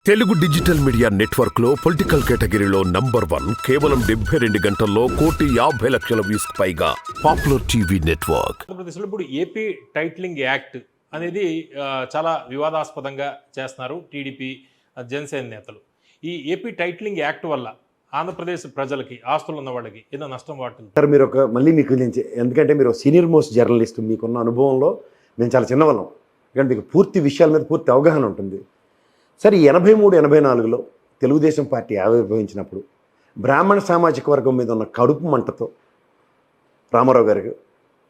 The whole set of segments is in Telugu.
తెలుగు డిజిటల్ మీడియా నెట్వర్క్ లో పొలిటికల్ కేటగిరీలో #1 కేవలం 72 గంటల్లో 1,50,00,000 వ్యూస్ పైగా పాపులర్ టీవీ నెట్వర్క్. ఆంధ్రప్రదేశ్లో ఇప్పుడు ఏపీ టైటిలింగ్ యాక్ట్ అనేది చాలా వివాదాస్పదంగా చేస్తున్నారు టీడీపీ జనసేన నేతలు. ఈ ఏపీ టైటిలింగ్ యాక్ట్ వల్ల ఆంధ్రప్రదేశ్ ప్రజలకి ఆస్తులు ఉన్న వాళ్ళకి ఏదో నష్టం వాటింది సార్. మీరు మళ్ళీ మీకు ఎందుకంటే మీరు సీనియర్ మోస్ట్ జర్నలిస్ట్, మీకున్న అనుభవంలో మేము చాలా చిన్నవాళ్ళం, ఎందుకంటే మీకు పూర్తి విషయాల మీద పూర్తి అవగాహన ఉంటుంది. సరే, 83-84లో తెలుగుదేశం పార్టీ ఆవిర్భవించినప్పుడు బ్రాహ్మణ సామాజిక వర్గం మీద ఉన్న కడుపు మంటతో రామారావు గారికి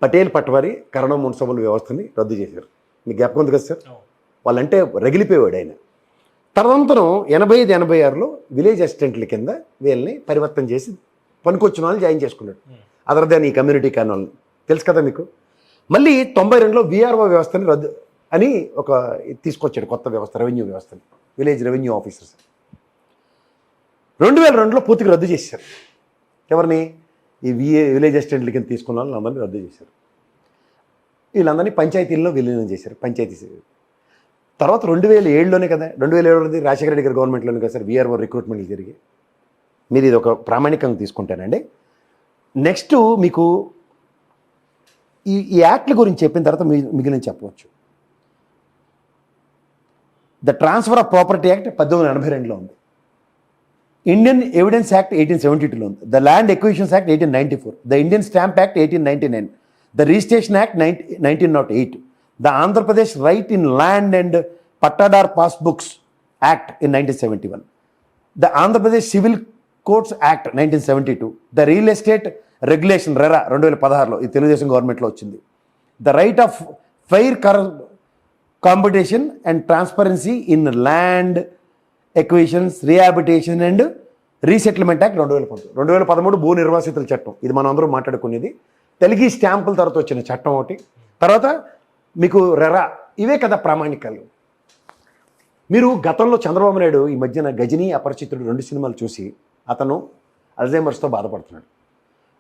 పటేల్ పట్వారి కరణం మున్సిపల్ వ్యవస్థని రద్దు చేశారు. మీకు జ్ఞాపకం ఉంది కదా సార్? వాళ్ళంటే రగిలిపోయాడు ఆయన. తదనంతరం 85-86లో విలేజ్ అసిస్టెంట్ల కింద వీళ్ళని పరివర్తన చేసి పనికొచ్చిన వాళ్ళని జాయిన్ చేసుకున్నాడు. అదర్ దాన్ ఈ కమ్యూనిటీ కాని వాళ్ళని తెలుసు కదా మీకు. మళ్ళీ 92లో విఆర్ఓ వ్యవస్థని రద్దు అని ఒక తీసుకొచ్చాడు, కొత్త వ్యవస్థ, రెవెన్యూ వ్యవస్థని, విలేజ్ రెవెన్యూ ఆఫీసర్స్. 2002లో పూర్తిగా రద్దు చేశారు. ఎవరిని? ఈ విలేజ్ అసిస్టెంట్ల కింద తీసుకున్న వాళ్ళని అందరినీ రద్దు చేశారు. వీళ్ళందరినీ పంచాయతీల్లో విలీనం చేశారు. పంచాయతీ తర్వాత 2007లోనే కదా, 2007 రాజశేఖర రెడ్డి గారి గవర్నమెంట్లోనే కదా సార్ విఆర్ఓ రిక్రూట్మెంట్లు జరిగి. మీరు ఇది ఒక ప్రామాణికంగా తీసుకుంటానండి. నెక్స్ట్ మీకు ఈ యాక్ట్ల గురించి చెప్పిన తర్వాత మిగిలిన చెప్పవచ్చు. The transfer of property act 1882లో ఉంది. ఇండియన్ ఎవిడెన్స్ యాక్ట్ 1872లో ఉంది. The land acquisitions act 1894, the Indian stamp act 1899, the registration act 1908, the Andhra Pradesh right in land and Pattadar passbooks act in 1971, the Andhra Pradesh civil codes act 1972, the real estate regulation RERA 2016లో ఈ తెలుగుదేశం గవర్నమెంట్లో వచ్చింది. The right of fair competition and transparency in land acquisitions, rehabilitation and resettlement act 2013. 2013 భూ నిర్వాసితుల చట్టం, ఇది మనం అందరూ మాట్లాడుకునేది. తెలుగు స్టాంపుల తర్వాత వచ్చిన చట్టం ఒకటి, తర్వాత మీకు రెరా. ఇవే కదా ప్రామాణికాలు. మీరు గతంలో చంద్రబాబు నాయుడు ఈ మధ్యన గజనీ, అపరిచితుడు 2 సినిమాలు చూసి అతను అల్జైమర్స్తో బాధపడుతున్నాడు.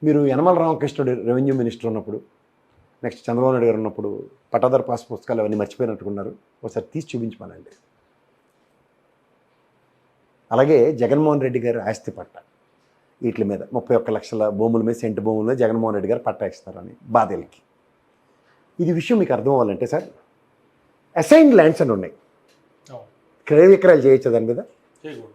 మీరు యనమల రామకృష్ణుడు రెవెన్యూ మినిస్టర్ ఉన్నప్పుడు, నెక్స్ట్ చంద్రబాబు నాయుడు గారు ఉన్నప్పుడు పట్టాదారు పాస్ పుస్తకాలు అవన్నీ మర్చిపోయినట్టుకున్నారు. ఒకసారి తీసి చూపించమనండి. అలాగే జగన్మోహన్ రెడ్డి గారు ఆస్తి పట్ట వీటి మీద 31 లక్షల భూముల మీద, సెంటు భూముల మీద జగన్మోహన్ రెడ్డి గారు పట్టా ఇస్తారని బాధలకి. ఇది విషయం మీకు అర్థం అవ్వాలంటే సార్, అసైన్డ్ ల్యాండ్స్ అని ఉన్నాయి. క్రయ విక్రయాలు చేయొచ్చు దాని మీద?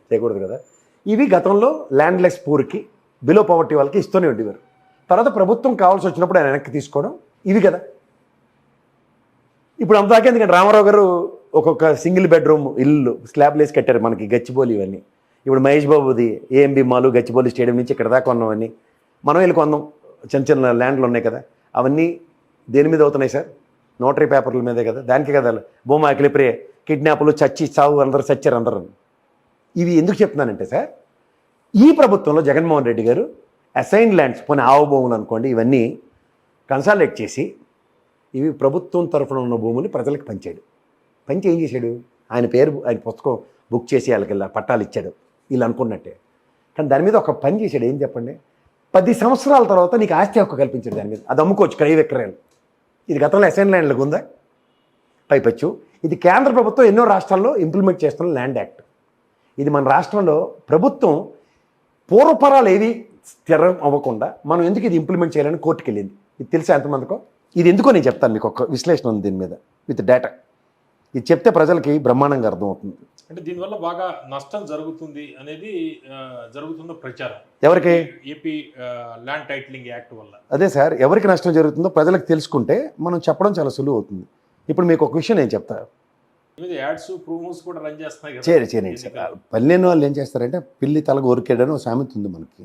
చేయకూడదు కదా. ఇవి గతంలో ల్యాండ్లెస్ పూర్కి, బిలో పవర్టీ వాళ్ళకి ఇస్తూనే ఉండేవారు. తర్వాత ప్రభుత్వం కావాల్సి వచ్చినప్పుడు ఆయన వెనక్కి తీసుకోవడం, ఇవి కదా. ఇప్పుడు అంతదాకా ఎందుకంటే రామారావు గారు ఒక్కొక్క సింగిల్ బెడ్రూమ్ ఇల్లు స్లాబ్లు వేసి కట్టారు మనకి, గచ్చిబౌలి ఇవన్నీ. ఇప్పుడు మహేష్ బాబుది ఏఎంబి మాలు గచ్చిబౌలి స్టేడియం నుంచి ఇక్కడ దాకా కొన్నామని మనం వెళ్ళి కొందాం. చిన్న చిన్న ల్యాండ్లు ఉన్నాయి కదా, అవన్నీ దేని మీద అవుతున్నాయి సార్? నోటరీ పేపర్ల మీదే కదా. దానికే కదా భూమా అఖిలప్రియ కిడ్నాప్లు, చచ్చి చావు, అందరూ చచ్చారు అందరూ. ఇవి ఎందుకు చెప్తున్నానంటే సార్, ఈ ప్రభుత్వంలో జగన్మోహన్ రెడ్డి గారు అసైన్ ల్యాండ్స్, పోనీ ఆవు భూములు అనుకోండి, ఇవన్నీ కన్సాలిడేట్ చేసి ఇవి ప్రభుత్వం తరఫున ఉన్న భూములు ప్రజలకు పంచాడు. పంచి ఏం చేశాడు? ఆయన పేరు, ఆయన పుస్తకం బుక్ చేసి వాళ్ళకి పట్టాలు ఇచ్చాడు వీళ్ళు అనుకున్నట్టే. కానీ దాని మీద ఒక పని చేశాడు. ఏం చెప్పండి? 10 సంవత్సరాల తర్వాత నీకు ఆస్తి హక్కు కల్పించాడు దాని మీద. అది అమ్ముకోవచ్చు, క్రయ విక్రయాలు. ఇది గతంలో అసైన్ ల్యాండ్లకు ఉందా? పైపచ్చు ఇది కేంద్ర ప్రభుత్వం ఎన్నో రాష్ట్రాల్లో ఇంప్లిమెంట్ చేస్తున్న ల్యాండ్ యాక్ట్. ఇది మన రాష్ట్రంలో ప్రభుత్వం పూర్వపరాలు ఏవి స్థిరం అవ్వకుండా మనం ఎందుకు ఇది ఇంప్లిమెంట్ చేయాలని కోర్టుకు వెళ్ళింది. ఇది తెలుసా ఎంతమందికో? ఇది ఎందుకో నేను చెప్తాను మీకు. ఒక విశ్లేషణ ఉంది దీని మీద విత్ డేటా. ఇది చెప్తే ప్రజలకి బ్రహ్మాండంగా అర్థమవుతుంది. అంటే దీనివల్ల బాగా నష్టం జరుగుతుంది అనేది జరుగుతున్న ప్రచారం. ఎవరికి? ఏపీ ల్యాండ్ టైటిలింగ్ యాక్ట్ వల్ల. అదే సార్, ఎవరికి నష్టం జరుగుతుందో ప్రజలకు తెలుసుకుంటే మనం చెప్పడం చాలా సులువు అవుతుంది. ఇప్పుడు మీకు ఒక విషయం నేను చెప్తా. యాడ్స్, ప్రూమోస్ కూడా రన్ చేస్తున్నాయి. చేయండి సార్. పల్లెని వాళ్ళు ఏం చేస్తారంటే పిల్లి తల కొరికేడని ఒక సామెత ఉంది మనకి.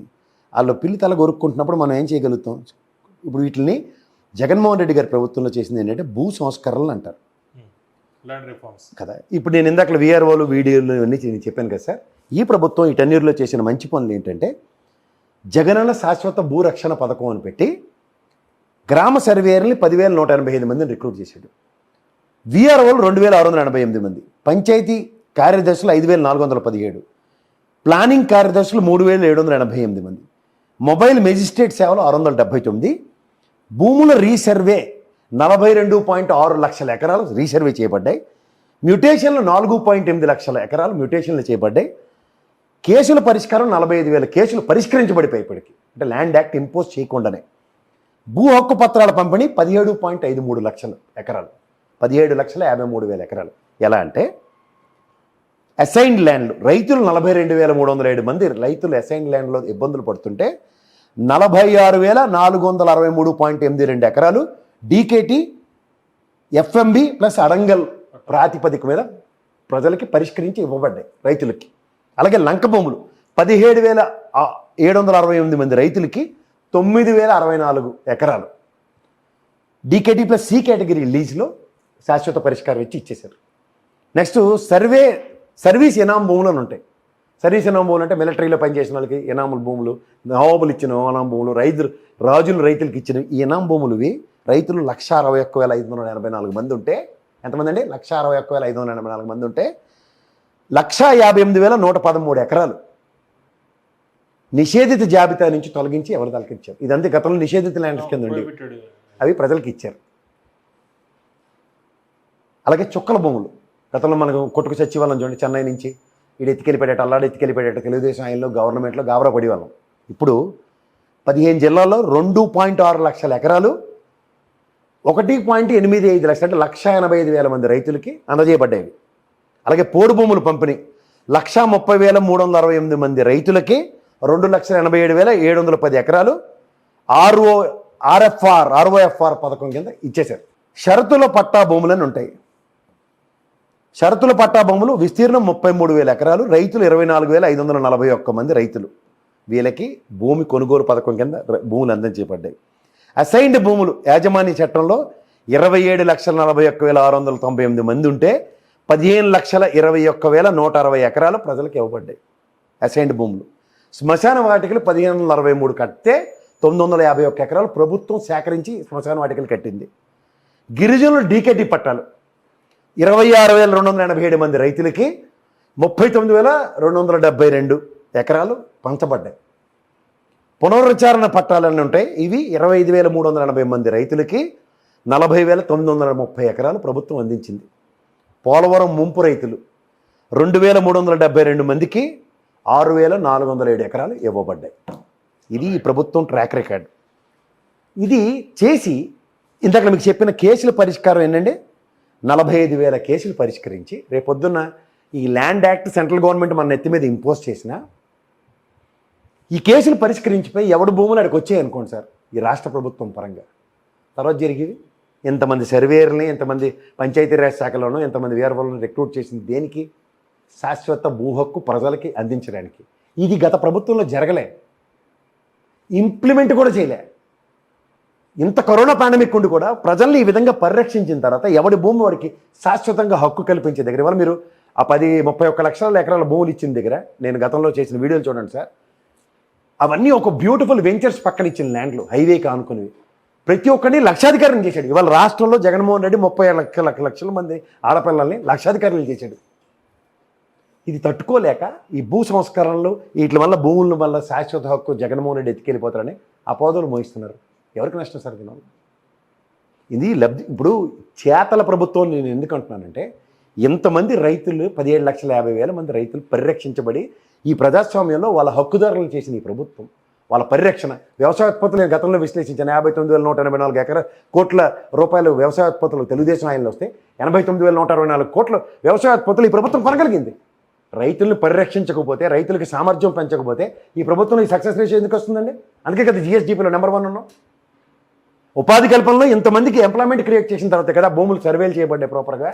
వాళ్ళు పిల్లి తల కొరుక్కుంటున్నప్పుడు మనం ఏం చేయగలుగుతాం? ఇప్పుడు వీటిని జగన్మోహన్ రెడ్డి గారి ప్రభుత్వంలో చేసింది ఏంటంటే భూ సంస్కరణలు అంటారు ల్యాండ్ రిఫార్మ్స్ కదా. ఇప్పుడు నేను ఇందాక విఆర్ఓలు, వీడియోలు ఇవన్నీ నేను చెప్పాను కదా సార్. ఈ ప్రభుత్వం ఈ 10 ఇయర్లో చేసిన మంచి పనులు ఏంటంటే జగనన్న శాశ్వత భూరక్షణ పథకం అని పెట్టి గ్రామ సర్వేయర్ని 10,185 మందిని రిక్రూట్ చేశాడు. విఆర్ఓలు 2,688 మంది, పంచాయతీ కార్యదర్శులు 5,417, ప్లానింగ్ కార్యదర్శులు 3,788 మంది, మొబైల్ మెజిస్ట్రేట్ సేవలు 679, భూముల రీసర్వే 42.6 లక్షల ఎకరాలు రీసర్వే చేయబడ్డాయి. మ్యూటేషన్లు 4.8 లక్షల ఎకరాలు మ్యూటేషన్లు చేయబడ్డాయి. కేసుల పరిష్కారం 45,000 కేసులు పరిష్కరించబడిపోయి ఇప్పటికి, అంటే ల్యాండ్ యాక్ట్ ఇంపోజ్ చేయకుండానే. భూ హక్కు పత్రాల పంపిణీ 17.53 లక్షల ఎకరాలు, 17,53,000 ఎకరాలు. ఎలా అంటే అసైన్డ్ ల్యాండ్లు రైతులు 42,307 మంది రైతులు అసైన్డ్ ల్యాండ్లో ఇబ్బందులు పడుతుంటే 46,463.82 ఎకరాలు డీకేటీ ఎఫ్ఎంబి ప్లస్ అడంగల్ ప్రాతిపదిక మీద ప్రజలకి పరిష్కరించి ఇవ్వబడ్డాయి రైతులకి. అలాగే లంక భూములు 17,768 మంది రైతులకి 9,064 ఎకరాలు డీకేటీ ప్లస్ సి కేటగిరీ లీజ్లో శాశ్వత పరిష్కారం ఇచ్చి ఇచ్చేశారు. నెక్స్ట్ సర్వీస్ ఎనాం భూములు అని ఉంటాయి. సర్వీస్ ఎనాం భూములు అంటే మిలిటరీలో పనిచేసిన వాళ్ళకి ఎనాముల భూములు, నవాబులు ఇచ్చిన ఎనాం భూములు, రాజులు రైతులకు ఇచ్చిన ఈ ఎనాం భూములువి రైతులు 161,584 మంది ఉంటే, ఎంతమంది అండి? 161,584 మంది ఉంటే 158,113 ఎకరాలు నిషేధిత జాబితా నుంచి తొలగించి ఎవరు తలకిచ్చారు. ఇదంతా గతంలో నిషేధిత ల్యాండ్స్ కింద ఉండి అవి ప్రజలకు ఇచ్చారు. అలాగే చుక్కల భూములు గతంలో మనకు కొట్టుకు సచివాలయం చూడండి, చెన్నై నుంచి ఈడు ఎత్తికెళ్ళిపెట్టాడు, అల్లాడు ఎత్తికెళ్ళిపెట్టాడు, తెలుగుదేశం ఆయనలో గవర్నమెంట్లో గాబరా పడేవాళ్ళం. ఇప్పుడు 15 జిల్లాల్లో 2.6 లక్షల ఎకరాలు 1.85 లక్షలు అంటే 1,85,000 మంది రైతులకి అందజేయబడ్డాయి. అలాగే పోడు భూములు పంపిణీ 130,368 మంది రైతులకి 2,87,710 ఎకరాలు ఆర్ఓఎఫ్ఆర్ పథకం కింద ఇచ్చేశారు. షరతుల పట్టా భూములని ఉంటాయి. షరతుల పట్టా భూములు విస్తీర్ణం 33,000 ఎకరాలు, రైతులు 24,541 మంది రైతులు. వీళ్ళకి భూమి కొనుగోలు పథకం కింద భూములు అందించబడ్డాయి. అసైన్డ్ భూములు యాజమాన్య చట్టంలో 27,41,698 మంది ఉంటే 15,21,160 ఎకరాలు ప్రజలకు ఇవ్వబడ్డాయి అసైన్డ్ భూములు. శ్మశాన వాటికలు 1,563 కడితే 951 ఎకరాలు ప్రభుత్వం సేకరించి శ్మశాన వాటికలు కట్టింది. గిరిజనులు డీకేటీ పట్టాలు 26,287 మంది రైతులకి 39,272 ఎకరాలు పంచబడ్డాయి. పునరుచ్చారణ పట్టాలన్నీ ఉంటాయి. ఇవి 25,380 మంది రైతులకి 40,930 ఎకరాలు ప్రభుత్వం అందించింది. పోలవరం ముంపు రైతులు 2,372 మందికి 6,407 ఎకరాలు ఇవ్వబడ్డాయి. ఇది ఈ ప్రభుత్వం ట్రాక్ రికార్డ్. ఇది చేసి ఇందాక మీకు చెప్పిన కేసుల పరిష్కారం ఏంటంటే 45,000 కేసులు పరిష్కరించి రేపొద్దున్న ఈ ల్యాండ్ యాక్ట్ సెంట్రల్ గవర్నమెంట్ మన నెత్తి మీద ఇంపోజ్ చేసిన ఈ కేసులు పరిష్కరించిపోయి ఎవడు భూములు అక్కడికి వచ్చాయి అనుకోండి సార్, ఈ రాష్ట్ర ప్రభుత్వం పరంగా తర్వాత జరిగేది ఎంతమంది సర్వేయర్ని, ఎంతమంది పంచాయతీరాజ్ శాఖలోనూ ఎంతమంది వీరవలను రిక్రూట్ చేసింది దేనికి? శాశ్వత భూ హక్కు ప్రజలకి అందించడానికి. ఇది గత ప్రభుత్వంలో జరగలే, ఇంప్లిమెంట్ కూడా చేయలే. ఇంత కరోనా పాండమిక్ ఉండి కూడా ప్రజల్ని ఈ విధంగా పరిరక్షించిన తర్వాత ఎవడి భూమి వాడికి శాశ్వతంగా హక్కు కల్పించే దగ్గర ఇవాళ మీరు ఆ 31 లక్షల ఎకరాల భూములు ఇచ్చిన దగ్గర నేను గతంలో చేసిన వీడియోలు చూడండి సార్, అవన్నీ ఒక బ్యూటిఫుల్ వెంచర్స్ పక్కన ఇచ్చిన ల్యాండ్లు హైవేకి ఆనుకునేవి. ప్రతి ఒక్కరిని లక్షాధికారం చేశాడు. ఇవాళ రాష్ట్రంలో జగన్మోహన్ రెడ్డి 30 లక్షల మంది ఆడపిల్లల్ని లక్షాధికారులు చేశాడు. ఇది తట్టుకోలేక ఈ భూ సంస్కరణలు వీటి వల్ల భూముల వల్ల శాశ్వత హక్కు జగన్మోహన్ రెడ్డి ఎత్తుకెళ్ళిపోతారని అపోదలు మోయిస్తున్నారు. ఎవరికి నష్టం సార్ దీనివల్ల? ఇది లబ్ధి. ఇప్పుడు చేతల ప్రభుత్వం నేను ఎందుకు అంటున్నానంటే ఇంతమంది రైతులు 17,50,000 మంది రైతులు పరిరక్షించబడి ఈ ప్రజాస్వామ్యంలో వాళ్ళ హక్కుదారులు చేసిన ఈ ప్రభుత్వం వాళ్ళ పరిరక్షణ వ్యవసాయోత్పత్తులు నేను గతంలో విశ్లేషించాను. 59,184 కోట్ల రూపాయలు వ్యవసాయోత్పత్తులు తెలుగుదేశం ఆయనలో వస్తే 89,164 కోట్ల వ్యవసాయోత్పత్తులు ఈ ప్రభుత్వం కొనగలిగింది. రైతులను పరిరక్షించకపోతే, రైతులకి సామర్థ్యం పెంచకపోతే ఈ ప్రభుత్వం ఈ సక్సెస్ రేషియో ఎందుకు వస్తుందండి? అందుకే కదా జిఎస్డిపిలో నెంబర్ 1 ఉన్నాం. ఉపాధి కల్పనలో ఇంతమందికి ఎంప్లాయ్మెంట్ క్రియేట్ చేసిన తర్వాత కదా భూములు సర్వేలు చేయబడ్డాయి ప్రాపర్గా.